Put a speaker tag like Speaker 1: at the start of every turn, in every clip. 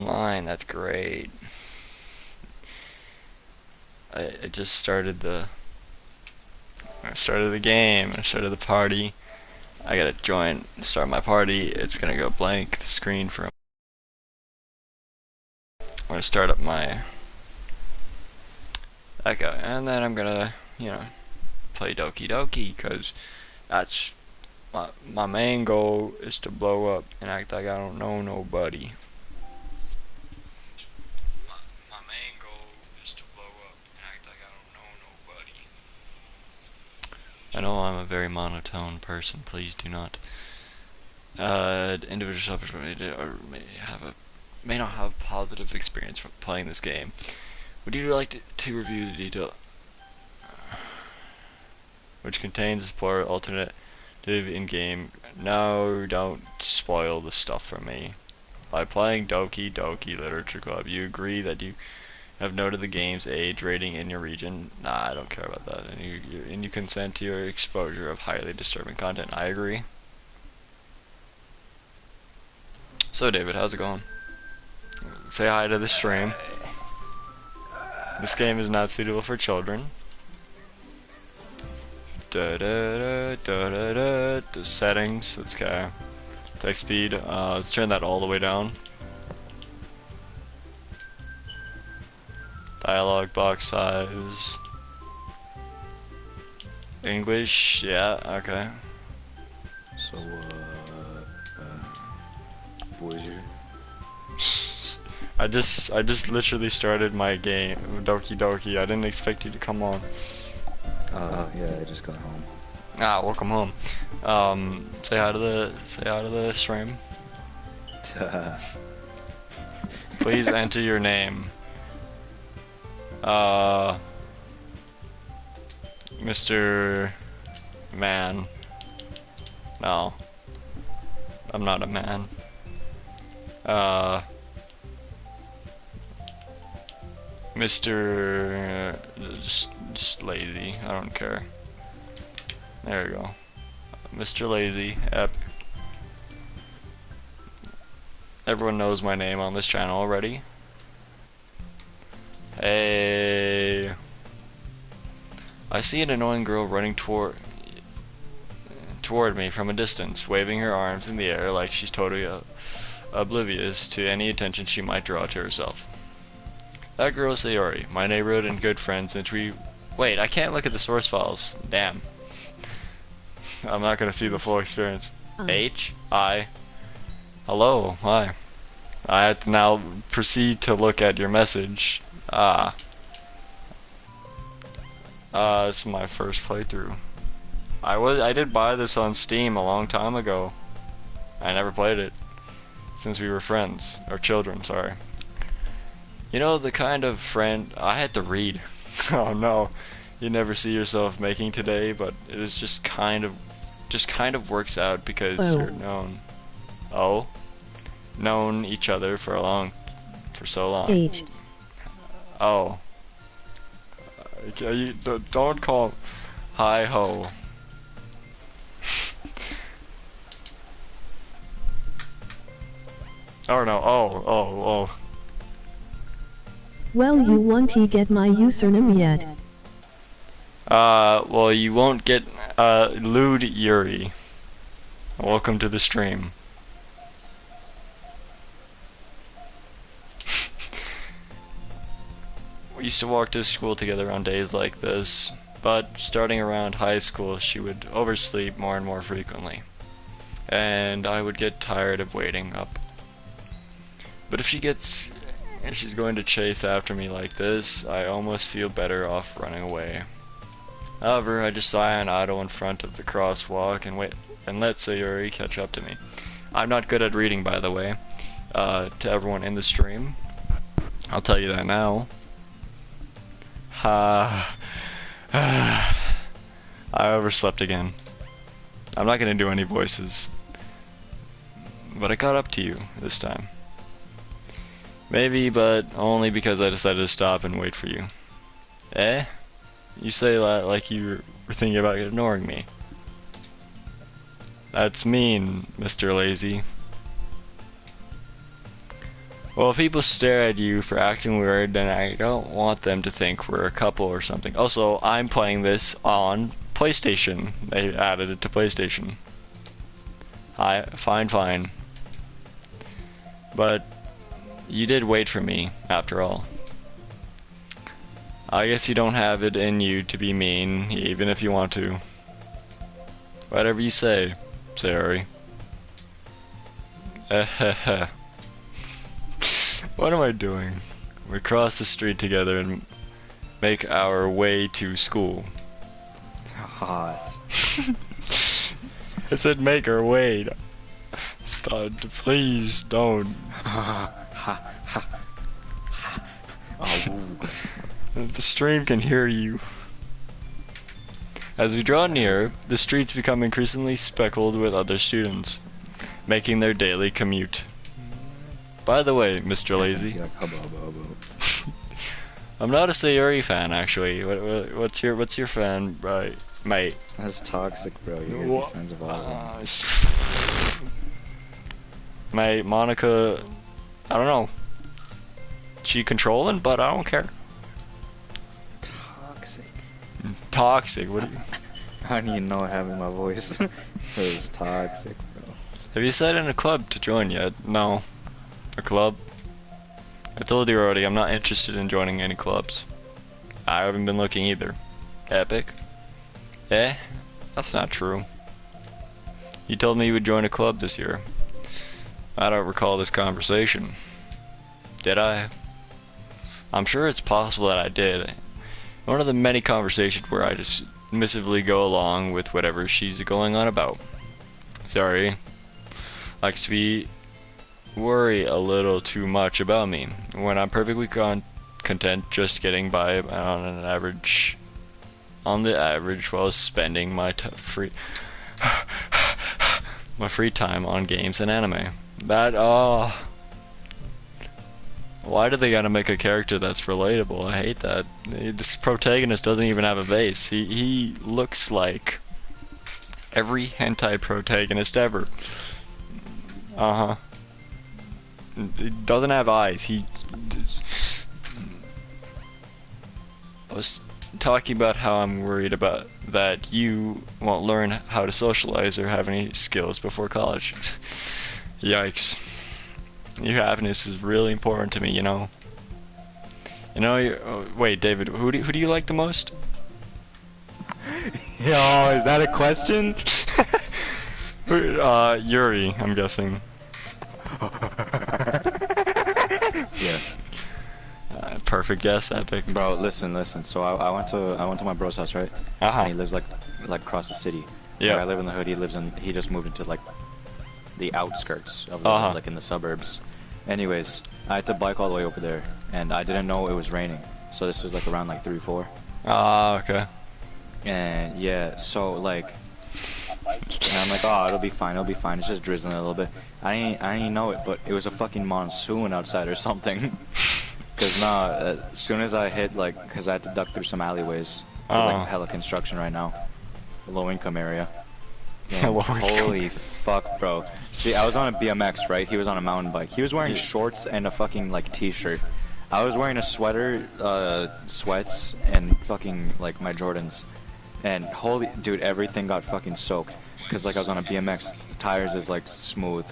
Speaker 1: Online, that's great. I just started the game. I started the party. I gotta start my party. It's gonna go blank the screen for. I'm gonna start up my Echo, and then I'm gonna play Doki Doki because that's my main goal is to blow up and act like I don't know nobody. My main goal is to blow up and act like I don't know nobody. I know I'm a very monotone person. Please do not. Individual selfish or may not have a positive experience from playing this game. Would you like to review the detail, which contains support alternative in-game? No, don't spoil the stuff for me. By playing Doki Doki Literature Club, you agree that you have noted the game's age rating in your region. Nah, I don't care about that. And you consent to your exposure of highly disturbing content. I agree. So David, how's it going? Say hi to the stream. This game is not suitable for children. The settings. Let's go. Text speed. Let's turn that all the way down. Dialogue box size. English. Yeah. Okay.
Speaker 2: So, boys here.
Speaker 1: I just literally started my game, Doki Doki. I didn't expect you to come on.
Speaker 2: Yeah, I just got home.
Speaker 1: Ah, welcome home. Say hi to the stream. Please enter your name. Mr. Man. No. I'm not a man. Mr. Just lazy. I don't care. There we go. Mr. Lazy. Everyone knows my name on this channel already. Hey. I see an annoying girl running toward me from a distance, waving her arms in the air like she's totally oblivious to any attention she might draw to herself. That girl is Sayori, my neighborhood and good friend since we... Wait, I can't look at the source files. Damn. I'm not gonna see the full experience. H-I... Hello, hi. I have to now proceed to look at your message. This is my first playthrough. I did buy this on Steam a long time ago. I never played it. Since we were friends. Or children, sorry. You know, the kind of friend I had to read. Oh no, you never see yourself making today, but it is just kind of works out because you're known. Oh, known each other for so long.
Speaker 3: H.
Speaker 1: Oh, you don't call. Hi ho. Oh no. Oh.
Speaker 3: Well, you won't get my username yet.
Speaker 1: Well, you won't get, Lewd Yuri. Welcome to the stream. We used to walk to school together on days like this, but starting around high school, she would oversleep more and more frequently. And I would get tired of waiting up. But if she's going to chase after me like this, I almost feel better off running away. However, I just sigh and idle in front of the crosswalk and wait and let Sayori catch up to me. I'm not good at reading, by the way, to everyone in the stream. I'll tell you that now. I overslept again. I'm not gonna do any voices, but I caught up to you this time. Maybe, but only because I decided to stop and wait for you. Eh? You say that like you were thinking about ignoring me. That's mean, Mr. Lazy. Well, if people stare at you for acting weird, then I don't want them to think we're a couple or something. Also, I'm playing this on PlayStation. They added it to PlayStation. Fine. But you did wait for me, after all. I guess you don't have it in you to be mean, even if you want to. Whatever you say, Sayori. What am I doing? We cross the street together and make our way to school.
Speaker 2: Hot.
Speaker 1: I said make our way. Stop, please don't. The stream can hear you. As we draw near, the streets become increasingly speckled with other students, making their daily commute. By the way, Mr. Lazy, I'm not a Sayori fan actually. What's your fan, right, mate?
Speaker 2: That's toxic, bro. You gotta be friends with all of them.
Speaker 1: Mate, Monica, I don't know. She controlling, but I don't care. Toxic. What?
Speaker 2: I don't even know having my voice. It was toxic, bro.
Speaker 1: Have you said in a club to join yet? No. A club? I told you already, I'm not interested in joining any clubs. I haven't been looking either. Epic? Eh? That's not true. You told me you would join a club this year. I don't recall this conversation. Did I? I'm sure it's possible that I did. One of the many conversations where I just submissively go along with whatever she's going on about. Sorry. Likes to worry a little too much about me, when I'm perfectly content just getting by on the average while spending my free time on games and anime. Why do they gotta make a character that's relatable? I hate that. This protagonist doesn't even have a face. He looks like every hentai protagonist ever. He doesn't have eyes. I was talking about how I'm worried about that you won't learn how to socialize or have any skills before college. Yikes. Your happiness is really important to me, you know. Wait, David, who do you like the most?
Speaker 2: Yo, is that a question?
Speaker 1: Yuri, I'm guessing.
Speaker 2: Yeah.
Speaker 1: Perfect guess, epic.
Speaker 2: Bro, listen. So I went to my bro's house, right? And he lives like across the city.
Speaker 1: Yeah.
Speaker 2: Where I live in the hood. He just moved into like the outskirts of like in the suburbs. Anyways, I had to bike all the way over there, and I didn't know it was raining. So this was like around like 3-4.
Speaker 1: Okay.
Speaker 2: And yeah, so like, and I'm like, oh, it'll be fine. It's just drizzling a little bit. I didn't know it, but it was a fucking monsoon outside or something. Cause as soon as I hit cause I had to duck through some alleyways. There's like hella construction right now. Low income area. Holy fuck, bro. See, I was on a BMX, right? He was on a mountain bike. He was wearing shorts and a fucking like t-shirt. I was wearing a sweater, sweats, and fucking like my Jordans. And holy, dude, everything got fucking soaked. Cause like I was on a BMX, the tires is like smooth,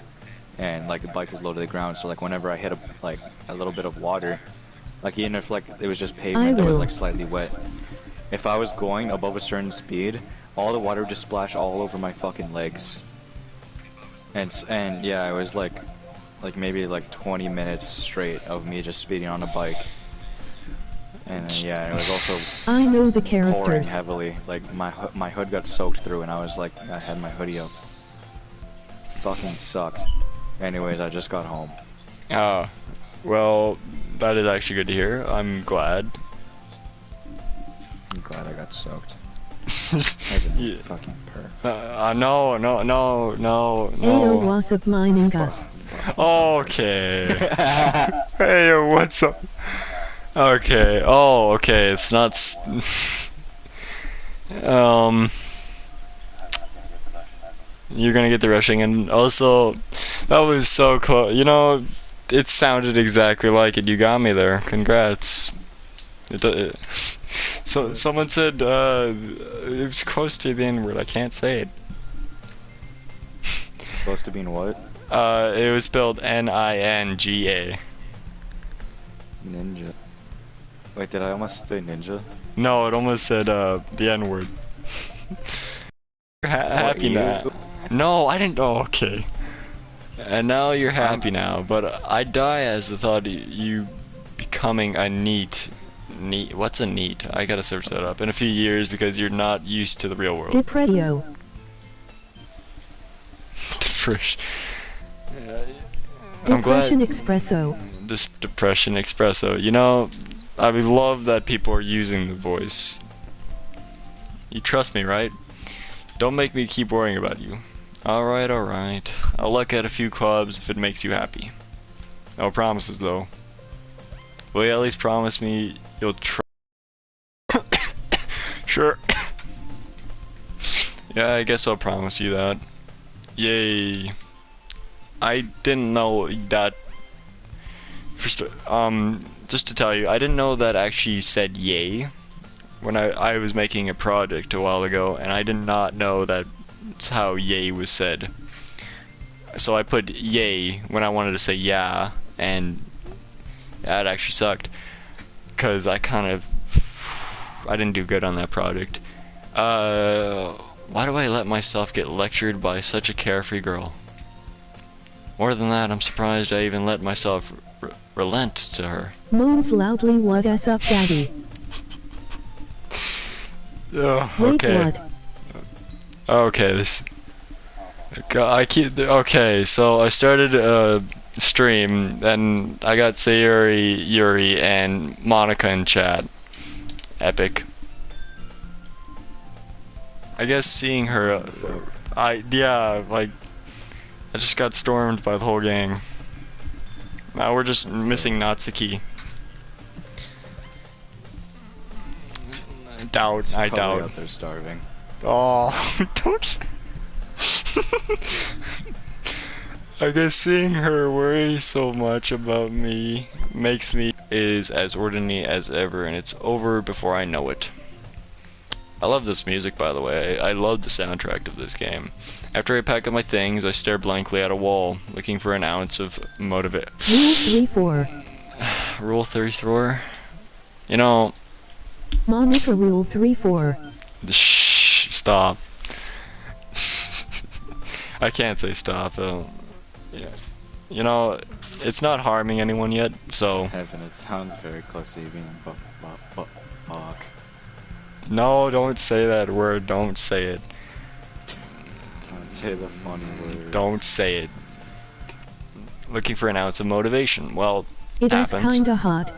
Speaker 2: and like the bike is low to the ground. So like whenever I hit a little bit of water, like even if like it was just pavement that was like slightly wet, if I was going above a certain speed, all the water would just splash all over my fucking legs. And yeah, it was like maybe like 20 minutes straight of me just speeding on a bike. And yeah, it was also
Speaker 3: I know the
Speaker 2: pouring
Speaker 3: characters.
Speaker 2: heavily. Like my hood got soaked through, and I had my hoodie up. Fucking sucked. Anyways, I just got home.
Speaker 1: Well, that is actually good to hear. I'm glad.
Speaker 2: I'm glad I got soaked.
Speaker 1: Yeah.
Speaker 2: Fucking perf.
Speaker 1: No.
Speaker 3: Ayo, what's up, mininga?
Speaker 1: Okay. Hey, what's up? Okay. Oh, okay. It's not. You're gonna get the rushing, and also, that was so close. You know, it sounded exactly like it. You got me there. Congrats. So someone said it was close to the N word. I can't say it.
Speaker 2: Supposed to be in what?
Speaker 1: It was spelled Ninga.
Speaker 2: Ninja. Wait, did I almost say ninja?
Speaker 1: No, it almost said the N word. Happy now. No, I didn't. Oh, okay. And now you're happy now, but I die as the thought of you becoming a neat. What's a neat? I gotta search that up in a few years because you're not used to the real world.
Speaker 3: Depredio.
Speaker 1: Fresh. I'm glad.
Speaker 3: Depression Espresso.
Speaker 1: This Depression Espresso. You know, I love that people are using the voice. You trust me, right? Don't make me keep worrying about you. Alright, alright. I'll look at a few clubs if it makes you happy. No promises, though. Will you at least promise me you'll try? Sure. Yeah, I guess I'll promise you that. Yay. I didn't know that. First, just to tell you, I didn't know that actually said yay when I was making a project a while ago, and I did not know that's how yay was said. So I put yay when I wanted to say yeah, and that actually sucked, because I didn't do good on that project. Why do I let myself get lectured by such a carefree girl? More than that, I'm surprised I even let myself relent to her.
Speaker 3: Moans loudly, what is up, daddy?
Speaker 1: Oh,
Speaker 3: Wait,
Speaker 1: okay.
Speaker 3: what?
Speaker 1: Okay, this. Okay, so I started a stream, and I got Sayuri, Yuri, and Monica in chat. Epic. I guess seeing her, I just got stormed by the whole gang. Now we're just missing Natsuki. I doubt.
Speaker 2: Probably out there starving.
Speaker 1: Oh, don't. I guess seeing her worry so much about me makes me is as ordinary as ever, and it's over before I know it. I love this music, by the way. I love the soundtrack of this game. After I pack up my things, I stare blankly at a wall, looking for an ounce of motivate.
Speaker 3: Rule 34.
Speaker 1: Rule 34? You know...
Speaker 3: Monica Rule 34.
Speaker 1: Shh, stop. I can't say stop, though. Yeah. You know, it's not harming anyone yet, so...
Speaker 2: Heaven, it sounds very close to you being fuck.
Speaker 1: No, don't say that word, don't say it.
Speaker 2: Don't say the funny word.
Speaker 1: Don't say it. Looking for an ounce of motivation. Well,
Speaker 3: It is
Speaker 1: happens.
Speaker 3: kinda hot.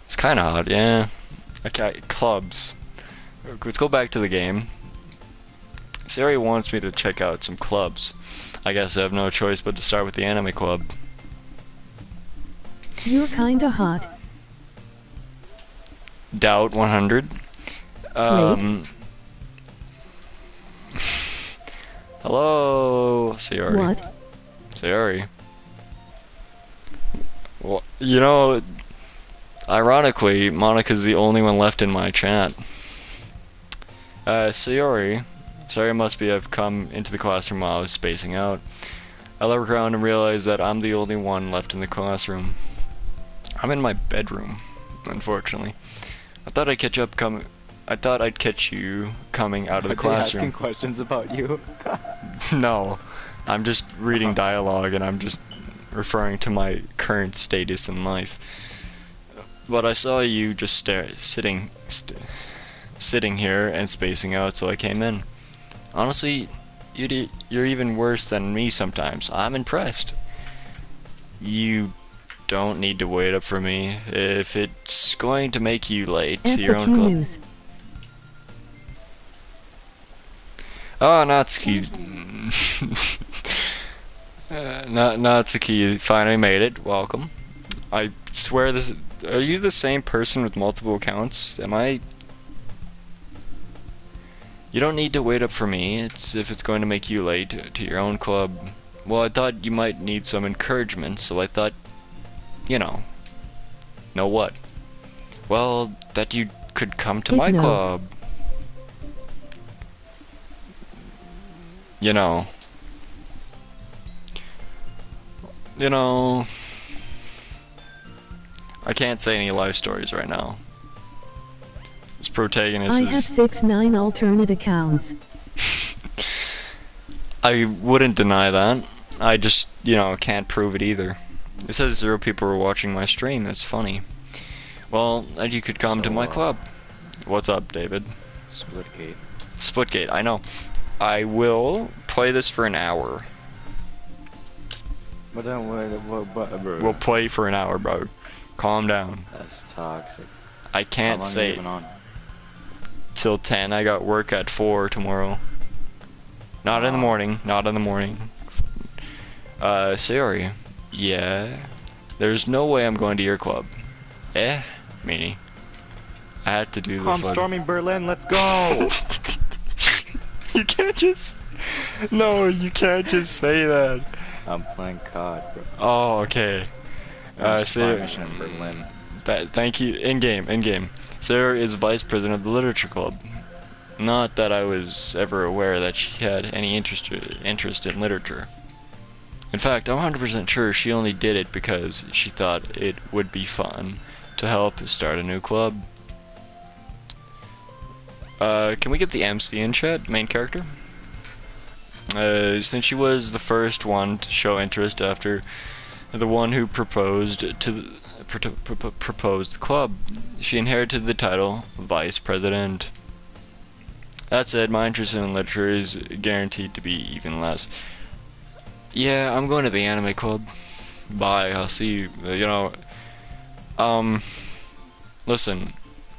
Speaker 1: It's kinda hot, yeah. Okay, clubs. Let's go back to the game. Sari wants me to check out some clubs. I guess I have no choice but to start with the anime club.
Speaker 3: You're kinda hot.
Speaker 1: Doubt 100. Hello, Sayori.
Speaker 3: What?
Speaker 1: Sayori. Well, you know, ironically, Monica's the only one left in my chat. Sayori. Sorry, must be I've come into the classroom while I was spacing out. I look around and realize that I'm the only one left in the classroom. I'm in my bedroom, unfortunately. I thought I'd catch you coming out of the classroom.
Speaker 2: Asking questions about you?
Speaker 1: No, I'm just reading dialogue and I'm just referring to my current status in life. But I saw you just sitting here and spacing out, so I came in. Honestly, you're even worse than me sometimes. I'm impressed. You don't need to wait up for me if it's going to make you late to your own club.
Speaker 3: News.
Speaker 1: Oh, Natsuki. Natsuki, you finally made it. Welcome. I swear this. Are you the same person with multiple accounts? Am I? You don't need to wait up for me. If it's going to make you late to your own club. Well, I thought you might need some encouragement, so I thought, you know what? Well, that you could come to my
Speaker 3: Hypno.
Speaker 1: club. You know. I can't say any life stories right now. This protagonist
Speaker 3: I have
Speaker 1: is...
Speaker 3: 6-9 alternate accounts.
Speaker 1: I wouldn't deny that. I just, can't prove it either. It says 0 people were watching my stream. That's funny. Well, you could come to my club. What's up, David?
Speaker 2: Splitgate.
Speaker 1: Splitgate, I know. I will play this for an hour.
Speaker 2: But then bro.
Speaker 1: We'll play for an hour, bro. Calm down.
Speaker 2: That's toxic.
Speaker 1: I can't
Speaker 2: How long
Speaker 1: say
Speaker 2: you even on?
Speaker 1: till 10. I got work at 4 tomorrow. Not in the morning. Not in the morning. Sorry. Yeah. There's no way I'm going to your club. Meanie. I had to do the
Speaker 2: I'm
Speaker 1: fun.
Speaker 2: storming Berlin, let's go!
Speaker 1: You can't just... No, you can't just say that.
Speaker 2: I'm playing COD, bro.
Speaker 1: Oh, okay.
Speaker 2: Spy mission in Berlin.
Speaker 1: Thank you. In-game. Sarah is vice president of the literature club. Not that I was ever aware that she had any interest in literature. In fact, I'm 100% sure she only did it because she thought it would be fun to help start a new club. Can we get the MC in chat? Main character? Since she was the first one to show interest after the one who proposed the club, she inherited the title Vice President. That said, my interest in literature is guaranteed to be even less. Yeah, I'm going to the anime club. Bye, I'll see you. Listen,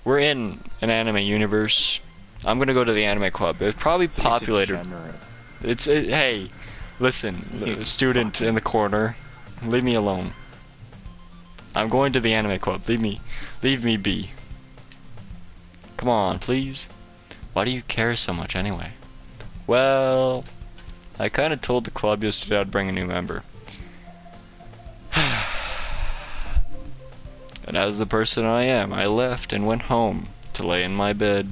Speaker 1: we're in an anime universe. I'm gonna go to the anime club. It's probably populated. Hey, listen, the student in the corner, leave me alone. I'm going to the anime club. Leave me be. Come on, please. Why do you care so much anyway? Well, I kind of told the club yesterday I'd bring a new member. And as the person I am, I left and went home to lay in my bed.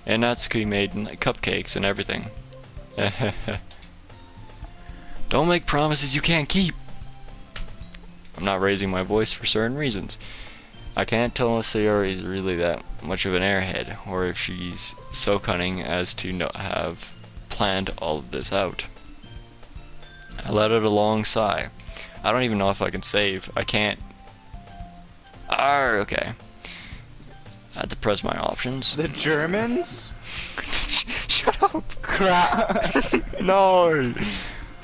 Speaker 1: And Natsuki made cupcakes and everything. Don't make promises you can't keep. I'm not raising my voice for certain reasons. I can't tell if Sayori is really that much of an airhead, or if she's so cunning as to have planned all of this out. I let out a long sigh. I don't even know if I can save. I can't. Okay. I had to press my options.
Speaker 2: The Germans?
Speaker 1: Shut up!
Speaker 2: Crap!
Speaker 1: No!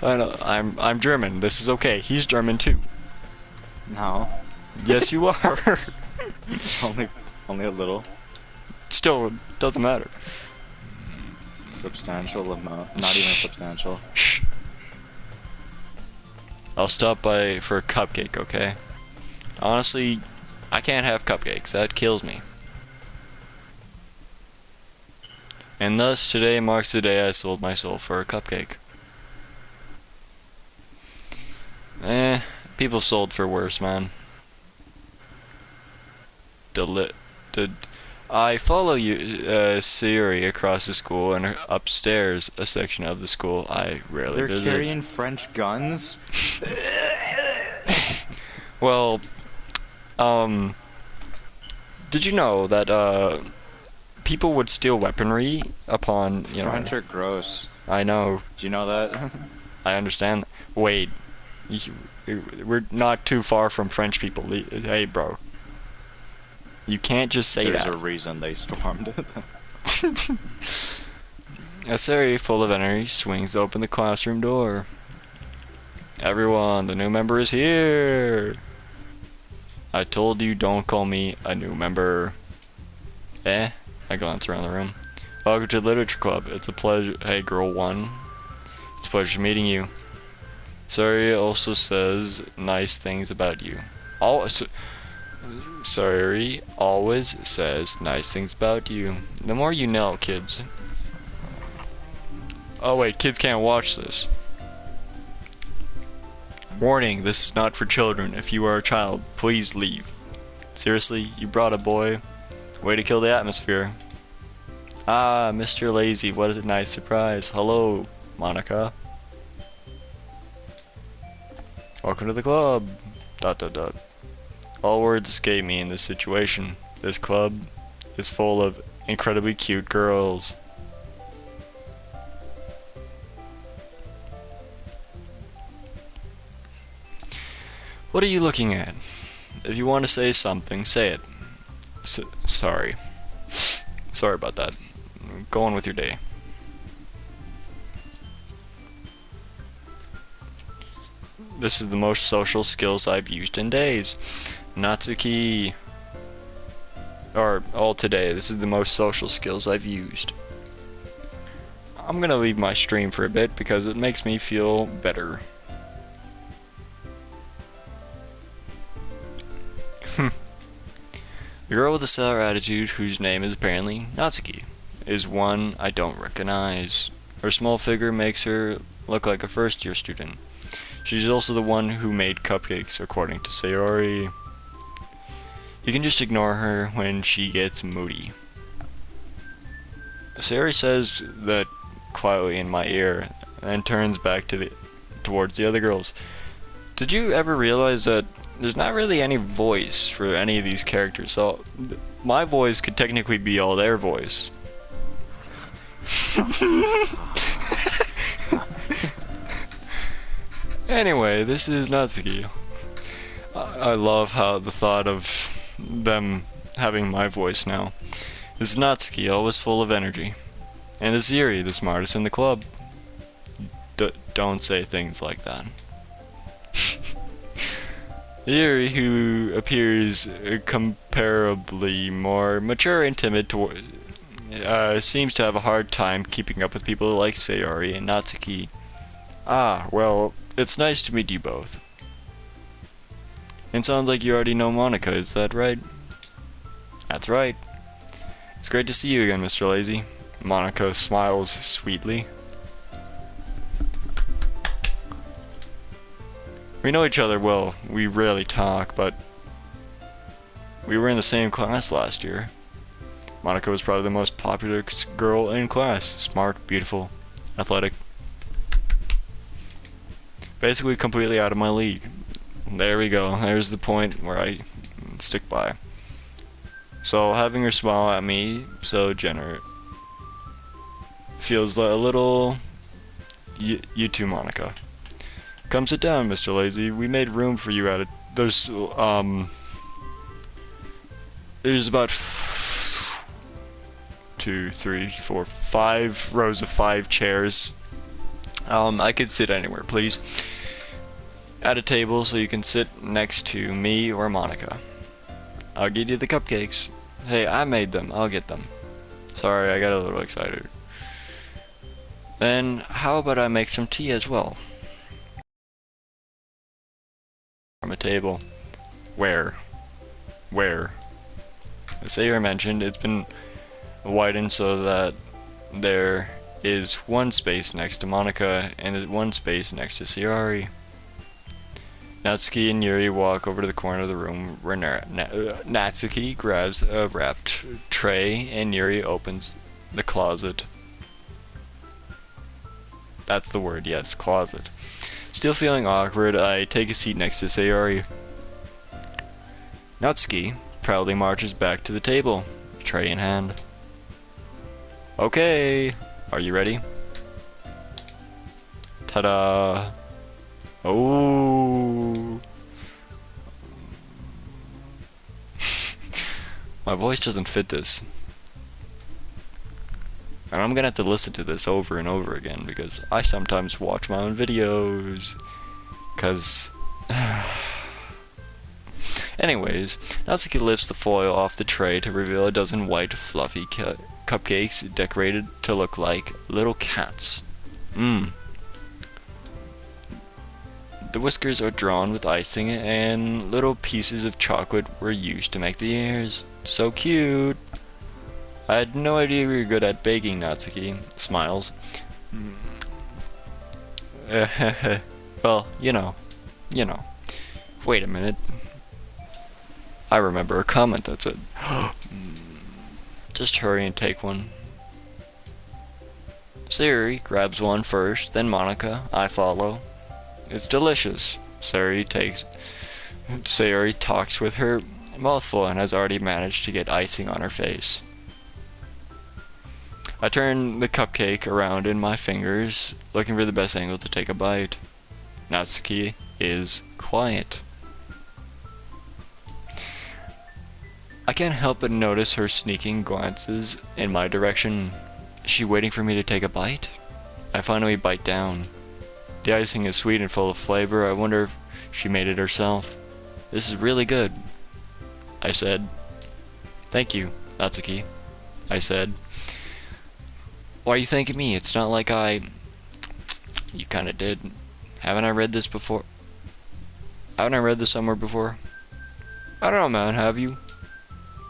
Speaker 1: I know, I'm German. This is okay. He's German too.
Speaker 2: No.
Speaker 1: Yes, you are.
Speaker 2: only a little.
Speaker 1: Still, doesn't matter.
Speaker 2: Substantial amount. Not even substantial.
Speaker 1: Shh. I'll stop by for a cupcake, okay? Honestly, I can't have cupcakes. That kills me. And thus, today marks the day I sold my soul for a cupcake. People sold for worse, man. I follow you, Siri, across the school and upstairs a section of the school I rarely
Speaker 2: They're
Speaker 1: visit.
Speaker 2: carrying French guns?
Speaker 1: Well, did you know that, people would steal weaponry upon,
Speaker 2: French are gross.
Speaker 1: I know.
Speaker 2: Do you know that?
Speaker 1: I understand. Wait. We're not too far from French people. Hey, bro. You can't just say
Speaker 2: There's
Speaker 1: that.
Speaker 2: a reason they stormed it.
Speaker 1: A Sari full of energy swings open the classroom door. Everyone, the new member is here. I told you don't call me a new member. I glance around the room. Welcome to the Literature Club. It's a pleasure. Hey, girl one. It's a pleasure meeting you. Sari also says nice things about you. Sari always says nice things about you. The more you know, kids. Oh wait, kids can't watch this. Warning, this is not for children. If you are a child, please leave. Seriously, you brought a boy? Way to kill the atmosphere. Ah, Mr. Lazy, what a nice surprise. Hello, Monica. Welcome to the club. ... All words escape me in this situation. This club is full of incredibly cute girls. What are you looking at? If you want to say something, say it. Sorry. Sorry about that. Go on with your day. This is the most social skills I've used in days. Natsuki. Or all today, this is the most social skills I've used. I'm gonna leave my stream for a bit because it makes me feel better. The girl with the sour attitude, whose name is apparently Natsuki, is one I don't recognize. Her small figure makes her look like a first-year student. She's also the one who made cupcakes, according to Sayori. You can just ignore her when she gets moody. Sayori says that quietly in my ear, and turns back towards the other girls. Did you ever realize that there's not really any voice for any of these characters, so my voice could technically be all their voice. Anyway, this is Natsuki. I love how the thought of them having my voice now. This is Natsuki, always full of energy. And this is Yuri, the smartest in the club. Don't say things like that. Yuri, who appears comparably more mature and timid, seems to have a hard time keeping up with people like Sayori and Natsuki. Ah, well, it's nice to meet you both. It sounds like you already know Monica, is that right? That's right. It's great to see you again, Mr. Lazy. Monica smiles sweetly. We know each other well. We rarely talk, but we were in the same class last year. Monica was probably the most popular girl in class. Smart, beautiful, athletic. Basically completely out of my league. There we go. There's the point where I stick by. So having her smile at me, so generous, feels a little... You too, Monica. Come sit down, Mr. Lazy. We made room for you at it. There's about 2, 3, 4, 5 rows of 5 chairs. I could sit anywhere, please. At a table so you can sit next to me or Monica. I'll give you the cupcakes. Hey, I made them. I'll get them. Sorry, I got a little excited. Then, how about I make some tea as well? From a table. Where? As Sayori mentioned, it's been widened so that there is one space next to Monica and one space next to Sayori. Natsuki and Yuri walk over to the corner of the room where Natsuki grabs a wrapped tray and Yuri opens the closet. That's the word, yes, closet. Still feeling awkward, I take a seat next to Sayori. Natsuki proudly marches back to the table, tray in hand. Okay, are you ready? Ta-da! Oh! My voice doesn't fit this. And I'm gonna have to listen to this over and over again because I sometimes watch my own videos. Cause... Anyways, Natsuki lifts the foil off the tray to reveal a dozen white, fluffy cupcakes decorated to look like little cats. Mmm. The whiskers are drawn with icing and little pieces of chocolate were used to make the ears. So cute! I had no idea we were good at baking, Natsuki. Smiles. Well, you know. you know. Wait a minute. I remember a comment that said, just hurry and take one. Sayori grabs one first, then Monica. I follow. It's delicious. Sayori talks with her mouth full and has already managed to get icing on her face. I turn the cupcake around in my fingers, looking for the best angle to take a bite. Natsuki is quiet. I can't help but notice her sneaking glances in my direction. Is she waiting for me to take a bite? I finally bite down. The icing is sweet and full of flavor. I wonder if she made it herself. This is really good, I said. Thank you, Natsuki, I said. Why are you thanking me? It's not like You kinda did. Haven't I read this before? Haven't I read this somewhere before? I don't know, man, have you?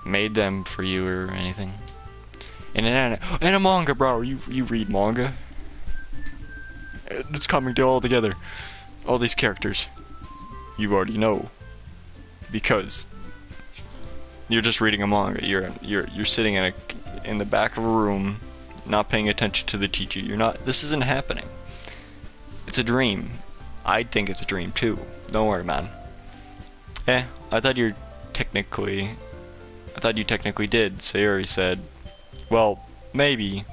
Speaker 1: Made them for you or anything? In a manga, bro. You read manga? It's coming to all together. All these characters. You already know. Because you're just reading a manga. You're sitting in the back of a room, not paying attention to the teacher. This isn't happening. It's a dream. I think it's a dream too. Don't worry, man. I thought you technically did, Sayori said. Well, maybe,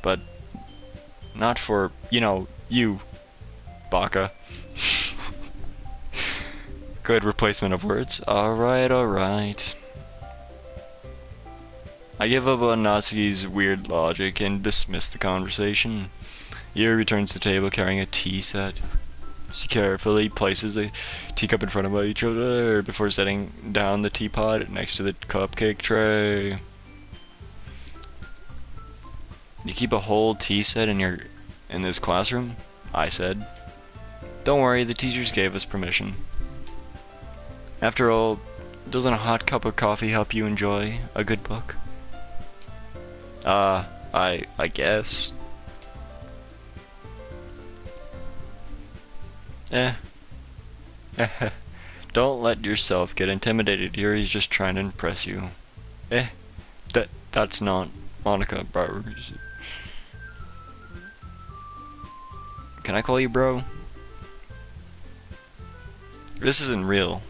Speaker 1: but not for, you, Baka. Good replacement of words. Alright. I give up on Natsuki's weird logic and dismiss the conversation. Yuri returns to the table carrying a tea set. She carefully places a teacup in front of each other before setting down the teapot next to the cupcake tray. You keep a whole tea set in this classroom? I said. Don't worry, the teachers gave us permission. After all, doesn't a hot cup of coffee help you enjoy a good book? I guess. Don't let yourself get intimidated. Yuri's just trying to impress you. That's not Monica, bro. Can I call you bro? This isn't real.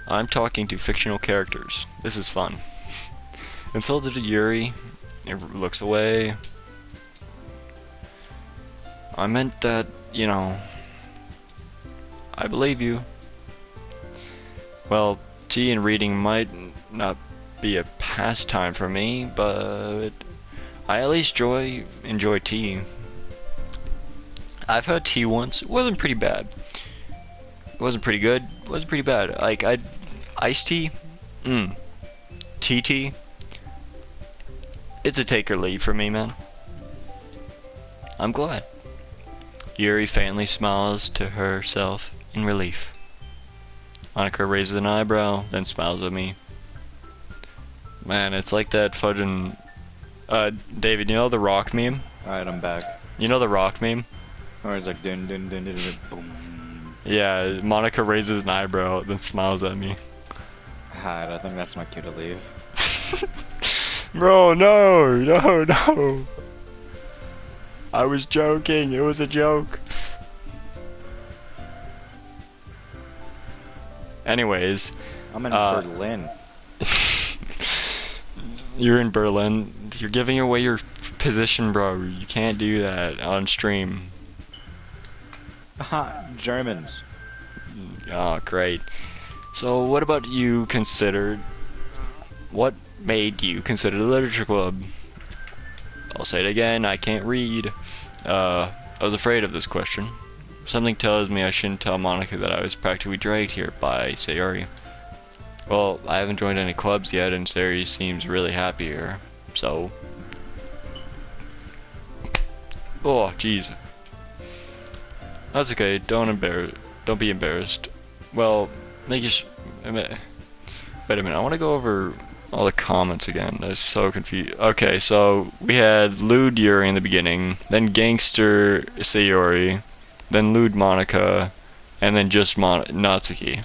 Speaker 1: I'm talking to fictional characters. This is fun. Insulted Yuri. It looks away. I meant that, I believe you. Well, tea and reading might not be a pastime for me, but I at least enjoy tea. I've had tea once. It wasn't pretty bad. It wasn't pretty good. It wasn't pretty bad. Like, iced tea? Tea? It's a take or leave for me, man. I'm glad. Yuri faintly smiles to herself in relief. Monica raises an eyebrow, then smiles at me. Man, it's like that fudging... David, you know the rock meme?
Speaker 2: Alright, I'm back.
Speaker 1: You know the rock meme?
Speaker 2: Or it's like dun dun dun dun dun boom.
Speaker 1: Yeah, Monica raises an eyebrow, then smiles at me.
Speaker 2: Alright, I think that's my cue to leave.
Speaker 1: Bro, no! I was joking, it was a joke. Anyways,
Speaker 2: I'm in Berlin.
Speaker 1: You're in Berlin. You're giving away your position, bro. You can't do that on stream.
Speaker 2: Germans.
Speaker 1: Oh, great. So, what made you consider the literature club? I'll say it again, I can't read. I was afraid of this question. Something tells me I shouldn't tell Monica that I was practically dragged here by Sayori. Well, I haven't joined any clubs yet, and Sayori seems really happy here, so... Oh, jeez. That's okay, don't be embarrassed. Well, wait a minute, I want to go over all the comments again. That's so confused. Okay, so we had lewd Yuri in the beginning, then gangster Sayori, then lewd Monica, and then just Natsuki.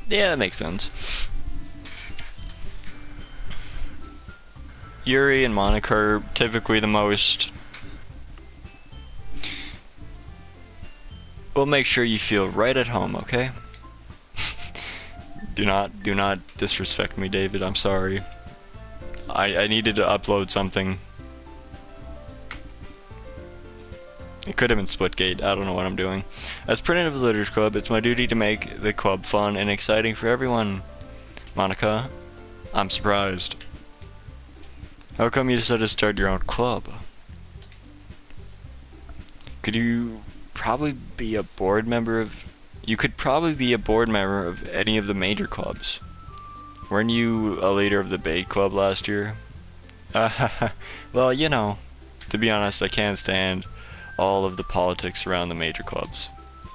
Speaker 1: Yeah, that makes sense. Yuri and Monica are typically the most. We'll make sure you feel right at home, okay? do not disrespect me, David. I'm sorry. I needed to upload something. It could have been Splitgate. I don't know what I'm doing. As president of the Literature Club, it's my duty to make the club fun and exciting for everyone. Monica, I'm surprised. How come you decided to start your own club? Could you probably be a board member of... You could probably be a board member of any of the major clubs. Weren't you a leader of the Bait Club last year? Well, you know, to be honest, I can't stand all of the politics around the major clubs.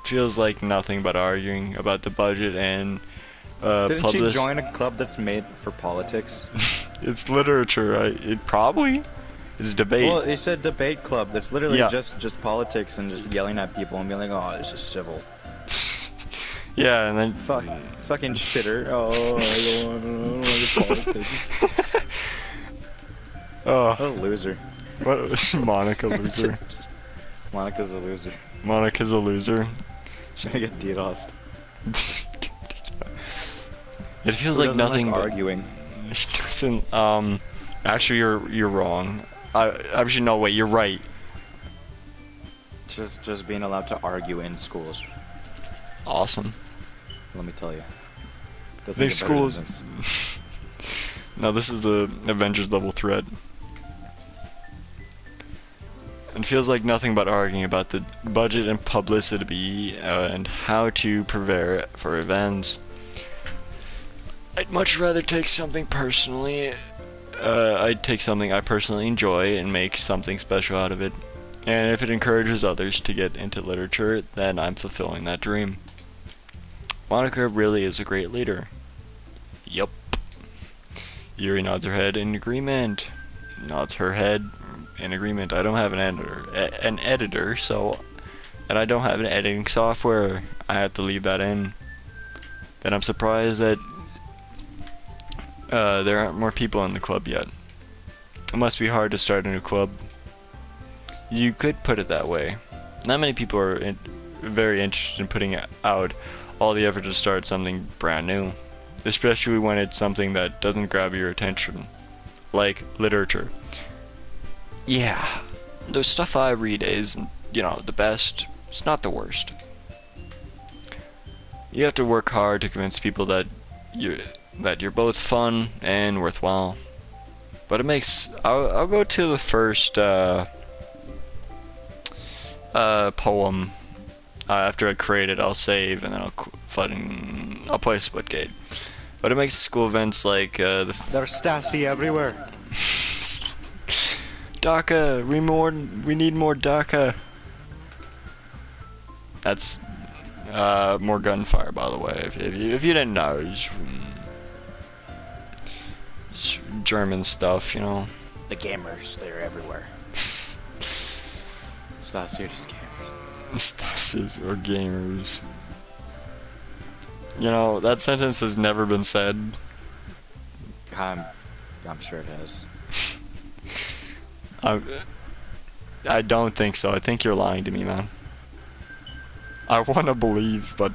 Speaker 1: Feels like nothing but arguing about the budget and
Speaker 2: Didn't you join a club that's made for politics?
Speaker 1: It's literature, it probably is debate.
Speaker 2: Well, it said debate club. That's literally just politics and just yelling at people and being like, "Oh, this is civil."
Speaker 1: Yeah, and then
Speaker 2: fucking shitter. Oh, I don't want to politics.
Speaker 1: Oh,
Speaker 2: what a loser.
Speaker 1: What Monica loser?
Speaker 2: Monica's a loser.
Speaker 1: Monica's a loser.
Speaker 2: She's gonna get DDoSed.
Speaker 1: It feels like nothing
Speaker 2: like
Speaker 1: but
Speaker 2: arguing.
Speaker 1: It doesn't. Actually, you're wrong. Actually, no, wait, you're right.
Speaker 2: Just being allowed to argue in schools.
Speaker 1: Awesome.
Speaker 2: Let me tell you.
Speaker 1: These schools. No, this is a Avengers level threat. It feels like nothing but arguing about the budget and publicity and how to prepare for events. I'd much rather take something personally. I'd take something I personally enjoy and make something special out of it. And if it encourages others to get into literature, then I'm fulfilling that dream. Monica really is a great leader. Yup. Yuri nods her head in agreement. Nods her head in agreement. I don't have an editor, so, and I don't have an editing software. I had to leave that in. Then I'm surprised that there aren't more people in the club yet. It must be hard to start a new club. You could put it that way. Not many people are very interested in putting out all the effort to start something brand new, especially when it's something that doesn't grab your attention, like literature. Yeah, the stuff I read is, you know, the best. It's not the worst. You have to work hard to convince people that you're both fun and worthwhile. But it makes... I'll go to the first poem. After I create it, I'll save and then I'll play Splitgate. But it makes school events like
Speaker 2: There's Stassi everywhere.
Speaker 1: DACA, we need more DACA. That's more gunfire, by the way. If you didn't know, it's German stuff, you know.
Speaker 2: The gamers, they're everywhere. Stassi are just gamers.
Speaker 1: Stasis or gamers. You know, that sentence has never been said.
Speaker 2: I'm sure it has.
Speaker 1: I don't think so. I think you're lying to me, man. I want to believe, but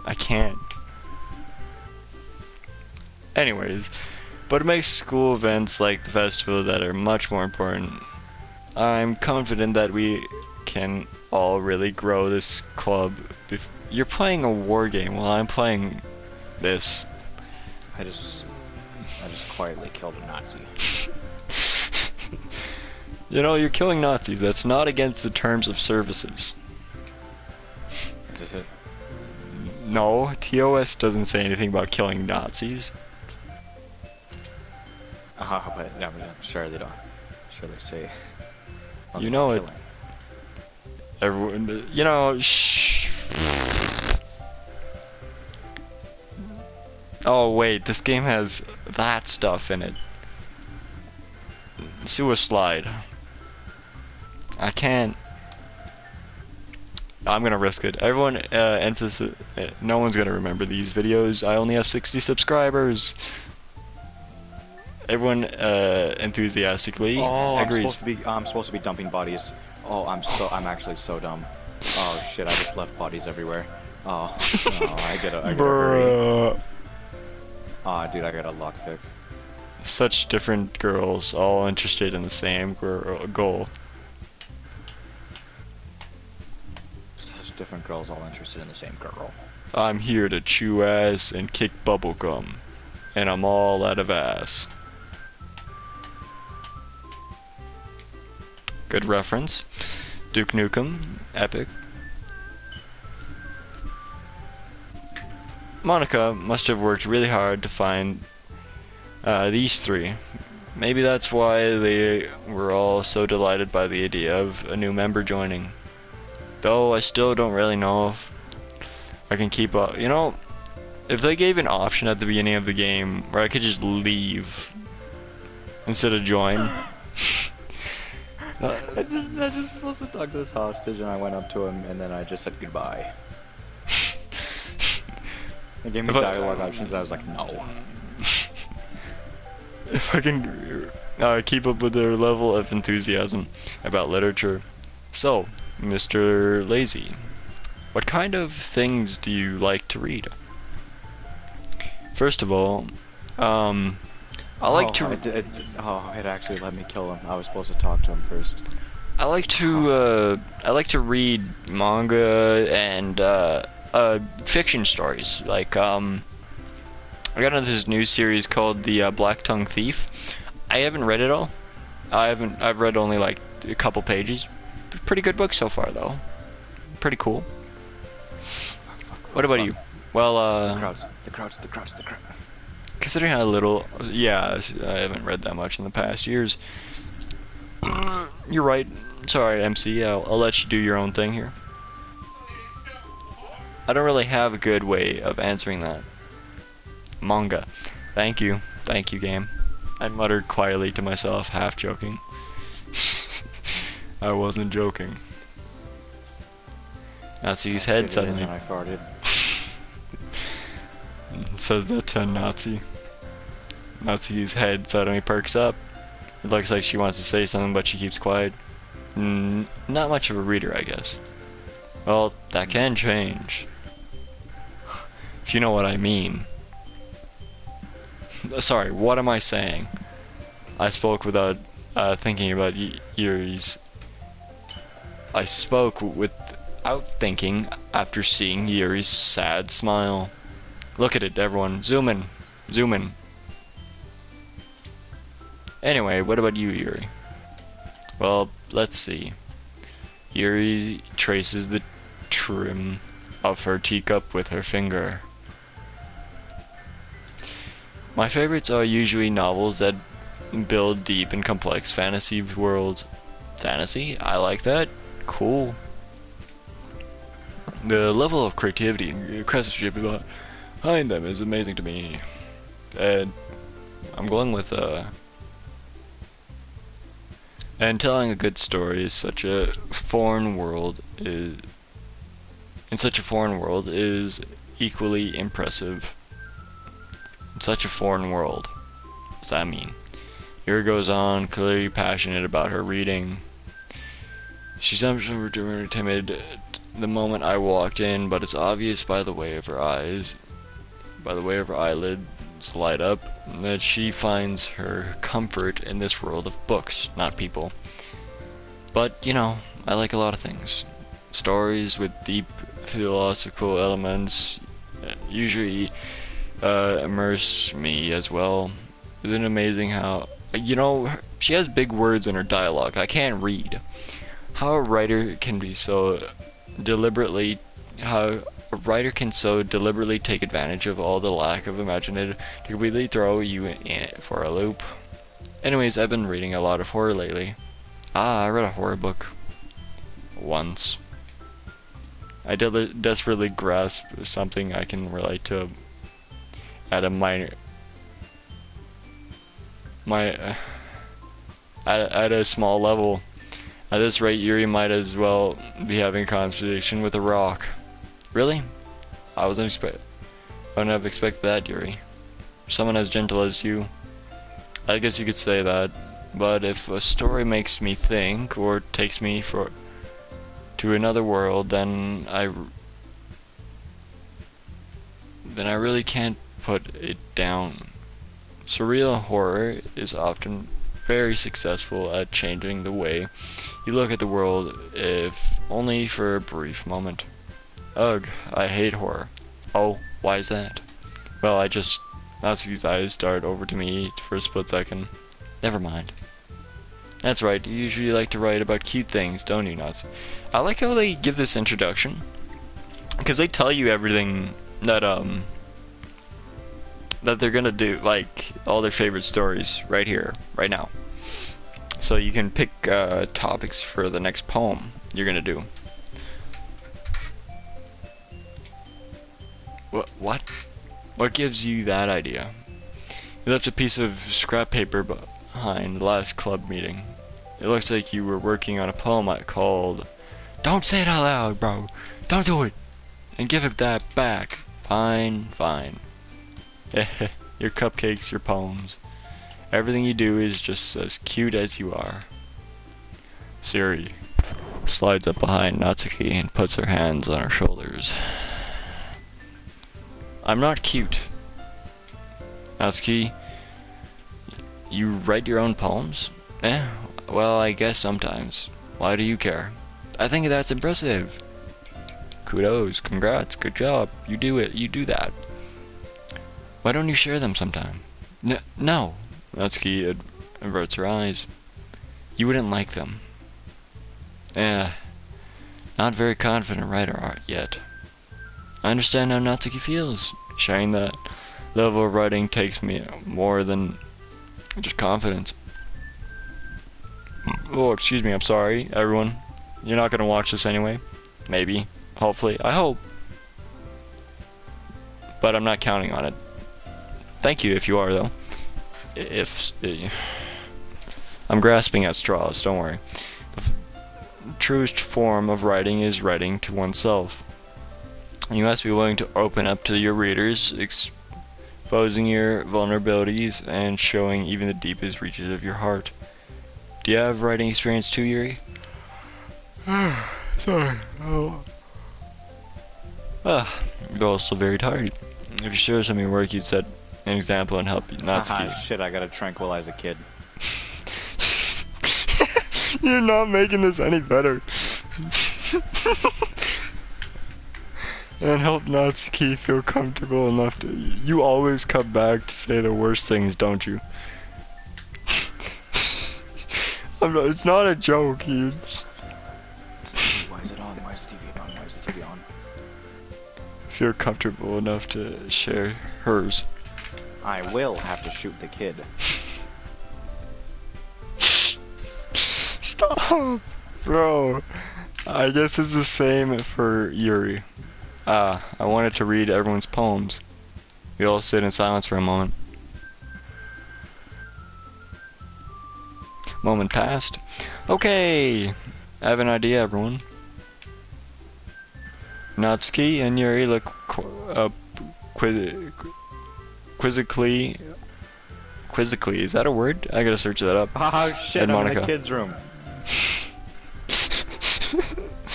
Speaker 1: I can't. Anyways, but it makes school events like the festival that are much more important. I'm confident that we can all really grow this club. You're playing a war game while I'm playing this.
Speaker 2: I just quietly killed a Nazi.
Speaker 1: You know, you're killing Nazis. That's not against the terms of services.
Speaker 2: Is it?
Speaker 1: No, TOS doesn't say anything about killing Nazis.
Speaker 2: But no, I'm sure they don't. I'm sure they say.
Speaker 1: You know it. Everyone, you know, shh. Oh wait, this game has that stuff in it. Suicide. I can't. I'm gonna risk it. Everyone, emphasis. No one's gonna remember these videos. I only have 60 subscribers. Everyone, enthusiastically agrees.
Speaker 2: I'm supposed to be dumping bodies. Oh, I'm actually so dumb. Oh shit, I just left bodies everywhere. Oh, no, I gotta hurry. Oh, dude, I got a lockpick.
Speaker 1: Such different girls, all interested in the same goal.
Speaker 2: Such different girls, all interested in the same girl.
Speaker 1: I'm here to chew ass and kick bubblegum, and I'm all out of ass. Good reference. Duke Nukem, epic. Monica must have worked really hard to find these three. Maybe that's why they were all so delighted by the idea of a new member joining. Though I still don't really know if I can keep up. You know, if they gave an option at the beginning of the game where I could just leave instead of join.
Speaker 2: I just supposed to talk to this hostage, and I went up to him, and then I just said goodbye. They gave me dialogue options, and I was like, no.
Speaker 1: If I can keep up with their level of enthusiasm about literature. So, Mr. Lazy, what kind of things do you like to read? First of all, I like to.
Speaker 2: It actually let me kill him. I was supposed to talk to him first.
Speaker 1: I like to read manga and fiction stories. Like I got into this new series called the Black Tongue Thief. I haven't read it all. I've read only like a couple pages. Pretty good book so far though. Pretty cool. What about you? Well,
Speaker 2: the crowds.
Speaker 1: considering how little, yeah, I haven't read that much in the past years. You're right. Sorry, MC. I'll let you do your own thing here. I don't really have a good way of answering that. Manga. Thank you, game. I muttered quietly to myself, half joking. I wasn't joking. Natsuki's head suddenly.
Speaker 2: I farted.
Speaker 1: Says that to Nazi. Natsuki's head suddenly perks up. It looks like she wants to say something, but she keeps quiet. Not much of a reader, I guess. Well, that can change. If you know what I mean. Sorry, what am I saying? I spoke without thinking about Yuri's. I spoke without thinking after seeing Yuri's sad smile. Look at it, everyone. Zoom in. Zoom in. Anyway, what about you, Yuri? Well, let's see. Yuri traces the trim of her teacup with her finger. My favorites are usually novels that build deep and complex fantasy worlds. Fantasy? I like that. Cool. The level of creativity and craftsmanship behind them is amazing to me. And I'm going with and telling a good story is such a foreign world is equally impressive. In such a foreign world. What does that mean? Yuri goes on, clearly passionate about her reading. She sometimes timid the moment I walked in, but it's obvious by the way of her eyes, by the way of her eyelids light up, that she finds her comfort in this world of books, not people. But, you know, I like a lot of things. Stories with deep philosophical elements usually immerse me as well. Isn't it amazing how, you know, she has big words in her dialogue. I can't read. How a writer can so deliberately take advantage of all the lack of imagination to completely throw you in for a loop. Anyways, I've been reading a lot of horror lately. I read a horror book once. I desperately grasp something I can relate to at a small level. At this rate, Yuri might as well be having a conversation with a rock. Really? I wouldn't have expected that, Yuri. Someone as gentle as you. I guess you could say that. But if a story makes me think, or takes me to another world, then I really can't put it down. Surreal horror is often very successful at changing the way you look at the world, if only for a brief moment. Ugh, I hate horror. Oh, why is that? Well, Natsuki's eyes dart over to me for a split second. Never mind. That's right, you usually like to write about cute things, don't you, Natsuki? I like how they give this introduction, because they tell you everything that they're gonna do, like all their favorite stories right here, right now. So you can pick topics for the next poem you're gonna do. What? What gives you that idea? You left a piece of scrap paper behind the last club meeting. It looks like you were working on a poem called "Don't Say It Out Loud, Bro. Don't do it. And give it that back." Fine, fine. Your cupcakes, your poems. Everything you do is just as cute as you are. Siri slides up behind Natsuki and puts her hands on her shoulders. I'm not cute. Natsuki, you write your own poems? Well, I guess sometimes. Why do you care? I think that's impressive. Kudos, congrats, good job. You do it, you do that. Why don't you share them sometime? No. Natsuki averts her eyes. You wouldn't like them. Not very confident writer yet. I understand how Natsuki feels. Sharing that level of writing takes me more than just confidence. Oh, excuse me, I'm sorry, everyone. You're not gonna watch this anyway. Maybe. Hopefully. I hope. But I'm not counting on it. Thank you if you are, though. I'm grasping at straws, don't worry. The truest form of writing is writing to oneself. You must be willing to open up to your readers, exposing your vulnerabilities and showing even the deepest reaches of your heart. Do you have writing experience too, Yuri? Sorry. You're also very tired. If you show some of your work, you'd set an example and help Natsuki.
Speaker 2: Shit, I gotta tranquilize a kid.
Speaker 1: You're not making this any better. And help Natsuki feel comfortable enough to... You always come back to say the worst things, don't you? It's not a joke, you...
Speaker 2: Why is it on? Why is the TV on? Why is the TV on?
Speaker 1: Feel comfortable enough to share hers.
Speaker 2: I will have to shoot the kid.
Speaker 1: Stop! Bro, I guess it's the same for Yuri. I wanted to read everyone's poems. We all sit in silence for a moment. Moment passed. Okay! I have an idea, everyone. Natsuki and Yuri look quizzically... Quizzically, is that a word? I gotta search that up.
Speaker 2: Oh shit,
Speaker 1: And
Speaker 2: I'm
Speaker 1: Monica.
Speaker 2: in the kids' room.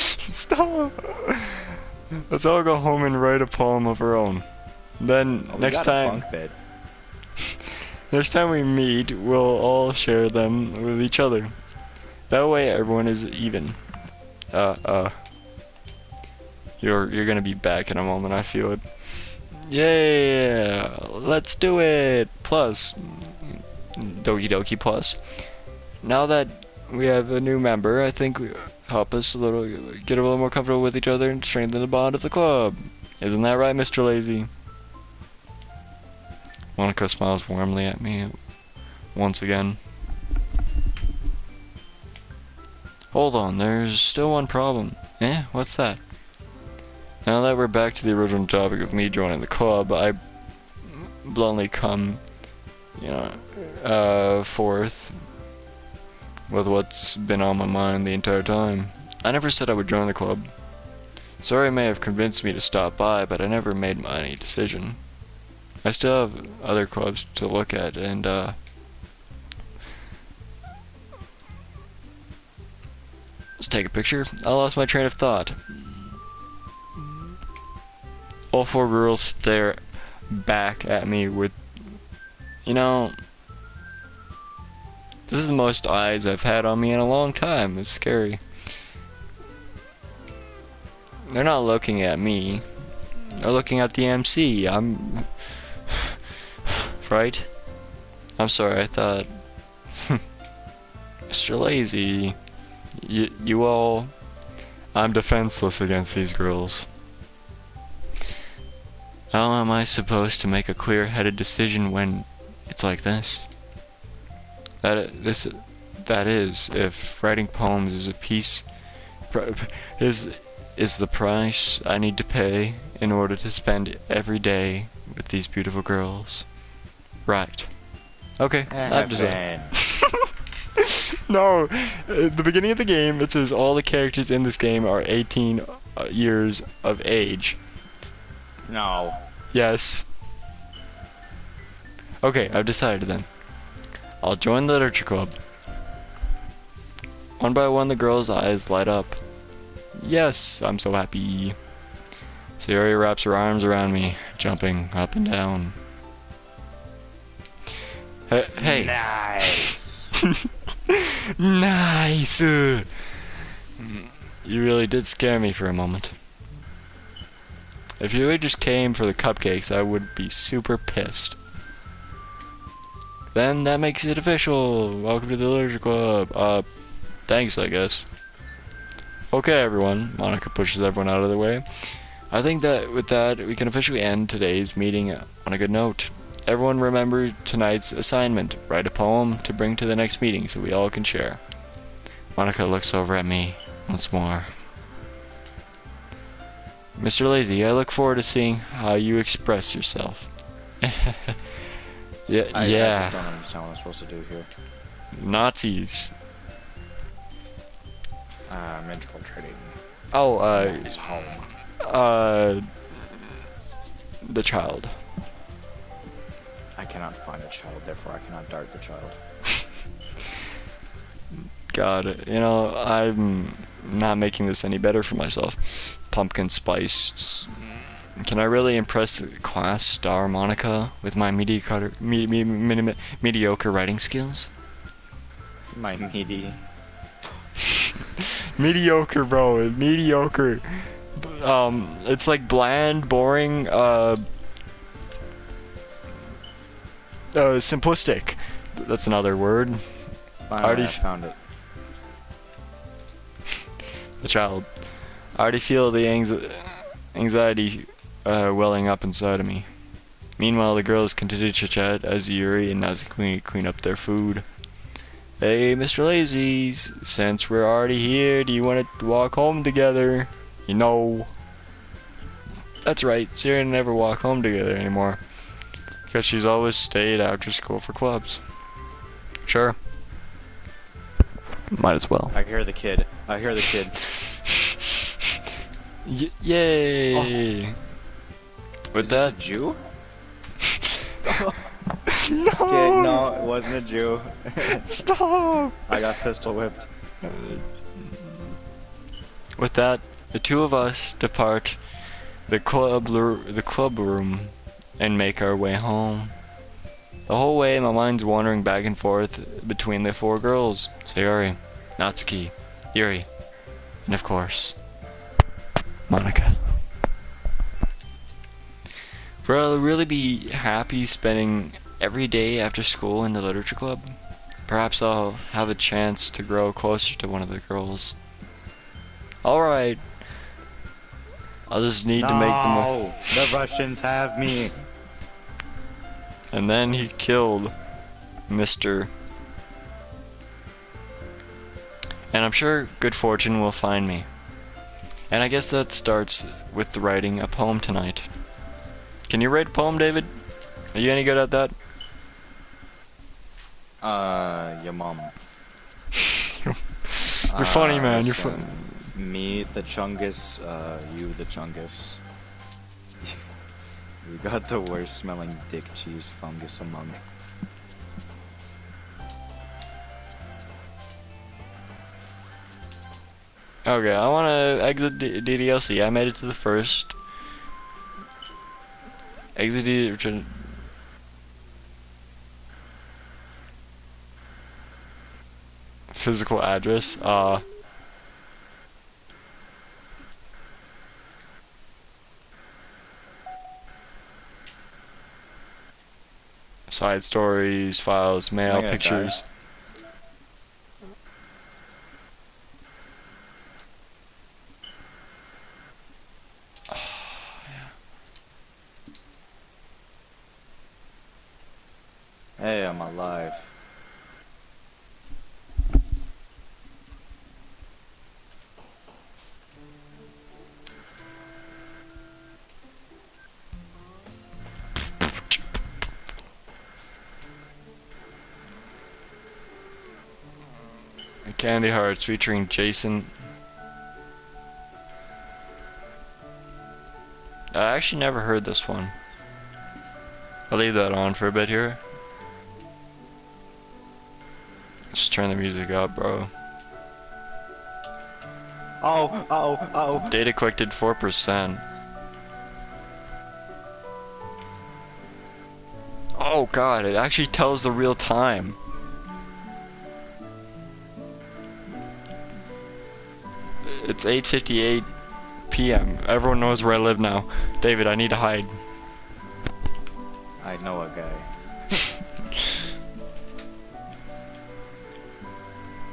Speaker 1: Stop! Let's all go home and write a poem of our own. Then next time we meet, we'll all share them with each other. That way everyone is even. You're gonna be back in a moment, I feel it. Yeah, let's do it. Plus, Doki Plus. Now that we have a new member, I think we help us get a little more comfortable with each other and strengthen the bond of the club. Isn't that right, Mr. Lazy? Monica smiles warmly at me once again. Hold on, there's still one problem. What's that? Now that we're back to the original topic of me joining the club, I bluntly come, forth with what's been on my mind the entire time. I never said I would join the club. Sorry may have convinced me to stop by, but I never made any decision. I still have other clubs to look at, and let's take a picture. I lost my train of thought. All four girls stare back at me with, you know, this is the most eyes I've had on me in a long time. It's scary. They're not looking at me. They're looking at the MC. I'm... right? I'm sorry, I thought... Mr. Lazy. You all... I'm defenseless against these girls. How am I supposed to make a clear-headed decision when it's like this? That is, if writing poems is a piece... is the price I need to pay in order to spend every day with these beautiful girls. Right. Okay, I've decided. No, at the beginning of the game it says all the characters in this game are 18 years of age.
Speaker 2: No.
Speaker 1: Yes. Okay, I've decided then. I'll join the literature club. One by one the girls' eyes light up. Yes, I'm so happy. Sayori wraps her arms around me, jumping up and down. Hey.
Speaker 2: Nice.
Speaker 1: Nice. You really did scare me for a moment. If you really just came for the cupcakes, I would be super pissed. Then that makes it official. Welcome to the literature club. Thanks, I guess. Okay, everyone. Monica pushes everyone out of the way. I think that with that, we can officially end today's meeting on a good note. Everyone remember tonight's assignment. Write a poem to bring to the next meeting so we all can share. Monica looks over at me once more. Mr. Lazy, I look forward to seeing how you express yourself. Yeah.
Speaker 2: I just don't understand what I'm supposed to do here.
Speaker 1: Nazis.
Speaker 2: I'm infiltrating.
Speaker 1: Oh,
Speaker 2: His home.
Speaker 1: The child.
Speaker 2: I cannot find the child, therefore I cannot dart the child.
Speaker 1: God, you know, I'm not making this any better for myself. Pumpkin spice. Can I really impress class star Monica with my mediocre writing skills?
Speaker 2: My meaty.
Speaker 1: Mediocre, bro. Mediocre. It's like bland, boring, simplistic. That's another word.
Speaker 2: Finally, I found it.
Speaker 1: The child. I already feel the anxiety welling up inside of me. Meanwhile, the girls continue to chit-chat as Yuri and Natsuki clean up their food. Hey, Mr. Lazy, since we're already here, do you want to walk home together? You know. That's right, Sierra never walk home together anymore. Because she's always stayed after school for clubs. Sure. Might as well.
Speaker 2: I hear the kid. I hear the kid.
Speaker 1: Yay! Oh. With that,
Speaker 2: a Jew?
Speaker 1: No!
Speaker 2: Kid, no, it wasn't a Jew.
Speaker 1: Stop!
Speaker 2: I got pistol whipped.
Speaker 1: With that, the two of us depart the club room and make our way home. The whole way, my mind's wandering back and forth between the four girls: Sayori, Natsuki, Yuri, and of course, Monica. Will I really be happy spending every day after school in the literature club? Perhaps I'll have a chance to grow closer to one of the girls. Alright. I'll just need to make them...
Speaker 2: No! The Russians have me!
Speaker 1: And then he killed Mr. And I'm sure good fortune will find me. And I guess that starts with writing a poem tonight. Can you write a poem, David? Are you any good at that?
Speaker 2: Your mom.
Speaker 1: You're funny, man. You're
Speaker 2: listen,
Speaker 1: funny.
Speaker 2: Me, the Chungus, you, the Chungus. We got the worst smelling dick cheese fungus among.
Speaker 1: Okay, I want to exit DDLC. I made it to the first. Exit DDLC. Physical address. Side stories, files, mail,
Speaker 2: gonna
Speaker 1: pictures.
Speaker 2: Hey, I'm alive.
Speaker 1: Candy Hearts featuring Jason. I actually never heard this one. I'll leave that on for a bit here. Just turn the music up, bro.
Speaker 2: Oh.
Speaker 1: Data collected 4%. Oh god, it actually tells the real time. It's 8:58 p.m. Everyone knows where I live now. David, I need to hide.
Speaker 2: I know a guy.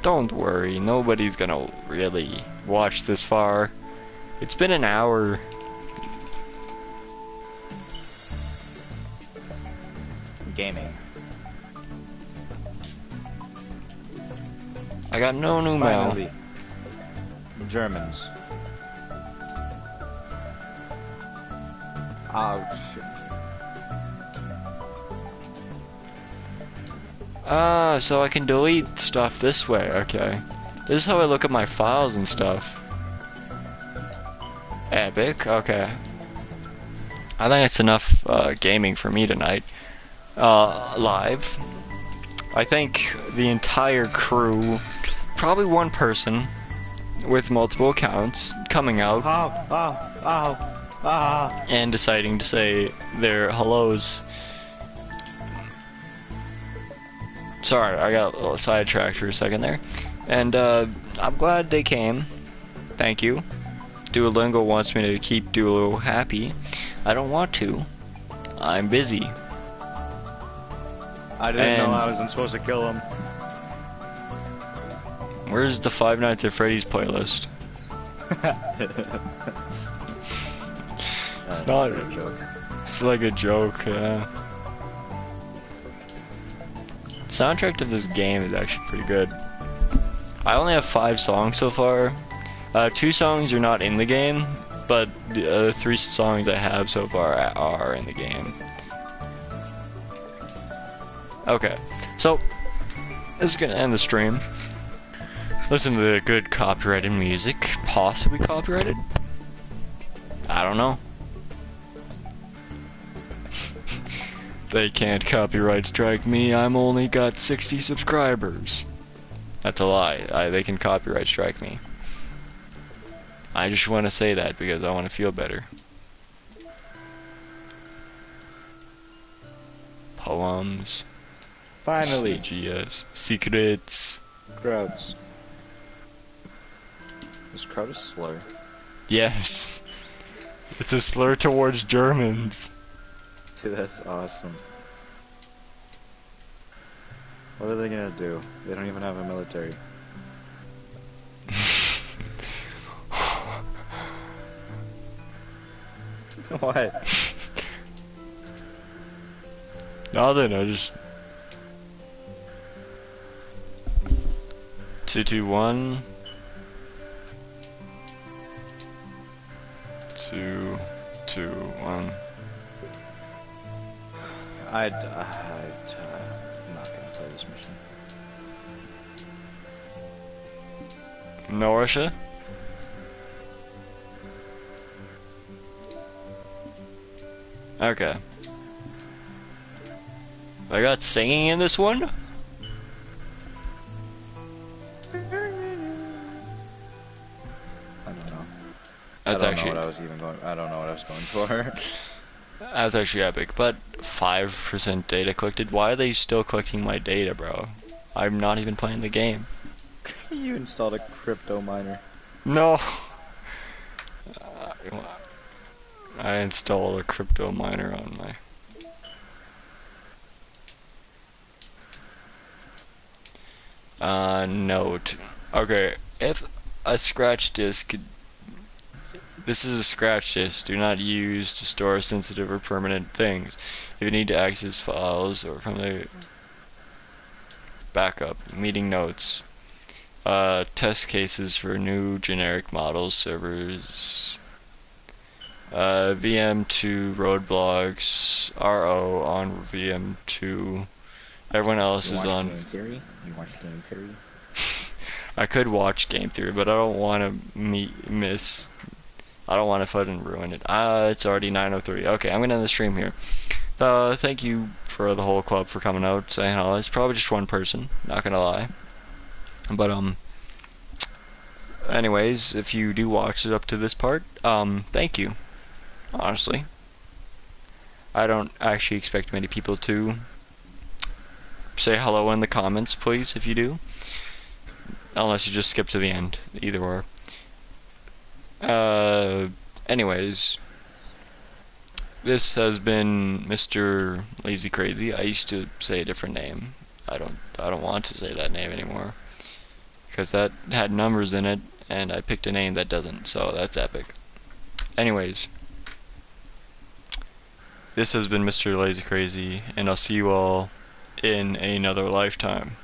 Speaker 1: Don't worry, nobody's gonna really watch this far. It's been an hour.
Speaker 2: Gaming.
Speaker 1: I got no new mail.
Speaker 2: Finally. Germans. Oh shit.
Speaker 1: Ah, so I can delete stuff this way, okay. This is how I look at my files and stuff. Epic, okay. I think it's enough gaming for me tonight. Live. I think the entire crew, probably one person with multiple accounts, coming out and deciding to say their hellos. Sorry, I got a little sidetracked for a second there. And I'm glad they came. Thank you. Duolingo wants me to keep Duo happy. I don't want to. I'm busy.
Speaker 2: I didn't know I wasn't supposed to kill him.
Speaker 1: Where's the Five Nights at Freddy's playlist? It's not
Speaker 2: a joke.
Speaker 1: It's like a joke, yeah. Soundtrack of this game is actually pretty good. I only have 5 songs so far. 2 songs are not in the game, but the other 3 songs I have so far are in the game. Okay, so this is gonna end the stream. Listen to the good copyrighted music, possibly copyrighted. I don't know. They can't copyright strike me, I'm only got 60 subscribers. That's a lie, they can copyright strike me. I just want to say that because I want to feel better. Poems.
Speaker 2: Finally.
Speaker 1: CGS. Secrets.
Speaker 2: Crowds. Is crowd a slur?
Speaker 1: Yes. It's a slur towards Germans.
Speaker 2: Dude, that's awesome. What are they gonna do? They don't even have a military. What?
Speaker 1: Nothing, I just... 221 2 2 1.
Speaker 2: I'm not gonna play this mission.
Speaker 1: No Russia? Okay. I got singing in this one?
Speaker 2: I don't know.
Speaker 1: That's
Speaker 2: I don't
Speaker 1: actually
Speaker 2: know what I was even going. I don't know what I was going for.
Speaker 1: that's actually epic. But 5% data collected. Why are they still collecting my data, bro? I'm not even playing the game.
Speaker 2: You installed a crypto miner.
Speaker 1: No. I installed a crypto miner on my. Note. Okay, if a scratch disk. This is a scratch disk. Do not use to store sensitive or permanent things. If you need to access files or from the backup, meeting notes. Test cases for new generic models, servers. VM2 roadblocks. RO on VM2. Everyone else
Speaker 2: You
Speaker 1: is
Speaker 2: watch
Speaker 1: on.
Speaker 2: Game Theory? You watch Game Theory?
Speaker 1: I could watch Game Theory, but I don't want to miss. I don't want to fucking ruin it. It's already 9:03. Okay, I'm gonna end the stream here. Thank you for the whole club for coming out, saying hello. It's probably just one person, not gonna lie. But anyways, if you do watch it up to this part, thank you. Honestly, I don't actually expect many people to say hello in the comments, please, if you do. Unless you just skip to the end, either or. Anyways, this has been Mr. Lazy Crazy. I used to say a different name. I don't want to say that name anymore, because that had numbers in it, and I picked a name that doesn't, so that's epic. Anyways, this has been Mr. Lazy Crazy, and I'll see you all in another lifetime.